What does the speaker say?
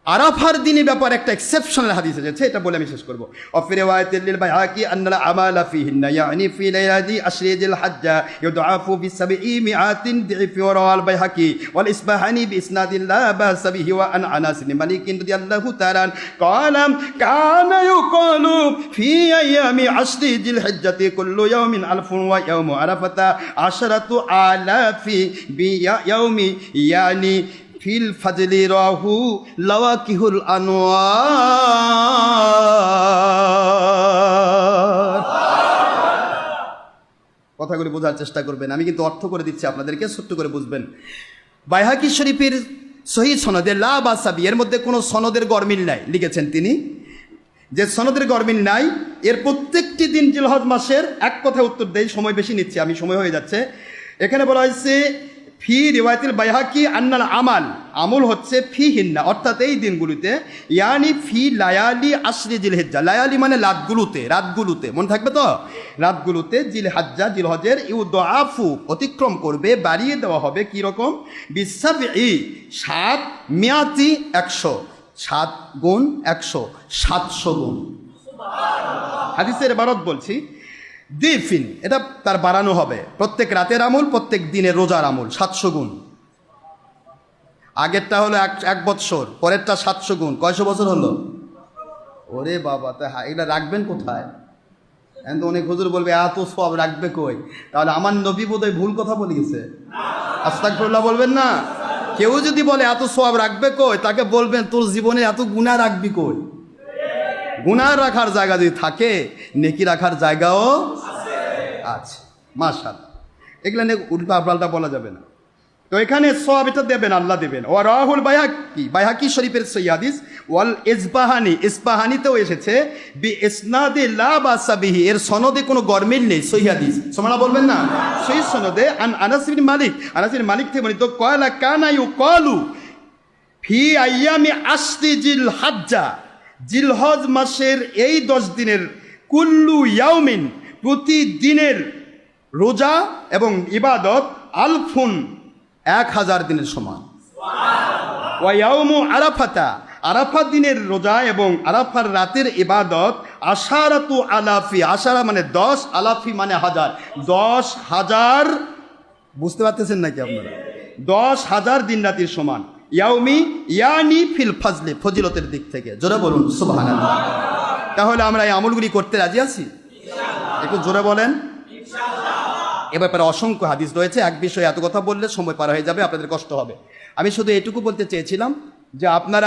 আরাফার দিনের ব্যাপারে একটা এক্সেপশনাল হাদিস এসেছে, এটা বলে আমি শেষ করব। অফি রিওয়ায়াতিল লিল বাইহাকি আন্নাল আমালা ফিহিন্না ইয়ানি ফি লাইলাতি আশরি জিল হজ্জা ইউদআফু বি 700 দিফ ওয়াল বাইহাকি ওয়াল ইসবাহানি বি ইসনাদিল লা বাস বিহি ওয়া আন আনাস বিন মালিক রাদিয়াল্লাহু তাআলা ক্বালা কানা ইয়াকুলু ফি আইয়ামি আশরি জিল হজ্জাতি কুল্লু ইয়াউমিন আলফুন ওয়া ইয়াউমু আরাফাতা আশরাতু আলাফি বি ইয়াউমি ইয়ানি ফিল ফাজলি রাহু লাওয়াকিহুল আনওয়ার। কথাগুলি বোঝার চেষ্টা করবেন, আমি কিন্তু অর্থ করে দিচ্ছি আপনাদেরকে, ছোট্ট করে বুঝবেন। বাইহাকি শরীফের সহিহ সনদে লা বাসাবি, এর মধ্যে কোনো সনদের গরমিল নাই, লিখেছেন তিনি যে সনদের গরমিল নাই। এর প্রত্যেকটি দিন জিলহজ মাসের এক কথায় উত্তর দেই, সময় বেশি নিচ্ছি আমি, সময় হয়ে যাচ্ছে। এখানে বলা হয়েছে ফি রিওয়ায়াতিল বাইহাকি আন্নাল আমাল, আমল হচ্ছে ফি হিন্না, অর্থাৎ এই দিনগুলিতে, ইয়ানি ফি লায়ালি আশরি জিল হিজ্জা, লায়ালি মানে রাতগুলোতে, রাতগুলোতে মনে থাকবে তো, রাতগুলোতে জিল হাজ্জা জিলহজের ইউদআফু অতিক্রম করবে, বাড়িয়ে দেওয়া হবে কি রকম, বিসাবঈ 7 মিয়াতি 100, 7 গুণ 100, 700 গুণ। হাদিসের ইবারত বলছি, দিফিন, এটা তার বাড়ানো হবে, প্রত্যেক রাতের আমল, প্রত্যেক দিনের রোজার আমল 700 গুণ। আগেরটা হলো 1 বৎসর, পরেরটা 700 গুণ, কয়শো বছর হলো? ওরে বাবা, তা এটা রাখবেন কোথায়? এখন তো অনেক হুজুর বলবে এত সব রাখবে কই, তাহলে আমার নবী বোধহয় ভুল কথা বলে গেছে। আস্তাগফিরুল্লাহ বলবেন না? কেউ যদি বলে এত সব রাখবে কই, তাকে বলবেন তোর জীবনে এত গুনাহ রাখবি কই? গুনাহ রাখার জায়গা যদি থাকে, নেকি রাখার জায়গাও আছে। মাশাআল্লাহ, এগুলো নিয়ে উল্টা পাল্টা বলা যাবে না। তো এখানে সওয়াব এটা দেবেন, আল্লাহ দেবেন। ওয়া রাহুল বাইহাকি, বাইহাকি শরীফের সহিহ হাদিস, ওয়াল ইসবাহানি, ইসবাহানিতেও এসেছে বি ইসনাদি লা বাসা বিহি, এর সনদে কোনো গরমিল নেই, সহিহ হাদিস, সুবহানাল্লাহ বলবেন না? সহিহ সনদে আন আনাস বিন মালিক, আনাস বিন মালিক থেকে বর্ণিত, ক্বালা কানা ইউকালু ফি আইয়ামি আশরি জিল হজ্জা, জিলহজ মাসের এই 10 দিনের, কুল্লু ইয়াউমিন, প্রতিদিনের রোজা এবং ইবাদত, আলফুন 1000 দিনের সমান। ওয়া ইয়াউমু আরাফাতা, আরাফা দিনের রোজা এবং আরাফার রাতের ইবাদত, আশারাতু আলাফি, আশারা মানে 10, আলাফি মানে 1000, 10,000, বুঝতে পারতেছেন নাকি আপনারা? 10,000 দিন রাতের সমান। ইয়াউমি ইয়ানি ফিল ফাজলে, ফজিলতের দিক থেকে, জোরে বলুন সুবহানাল্লাহ। তাহলে আমরা এই আমলগুলি করতে রাজি আছি? একটু জোরে বলেন ইনশাআল্লাহ। এ ব্যাপারে অসংখ্য হাদিস রয়েছে, এক বিষয়ে এত কথা বললে সময় পার হয়ে যাবে, আপনাদের কষ্ট হবে। আমি শুধু এটুকু বলতে চেয়েছিলাম যে আপনারা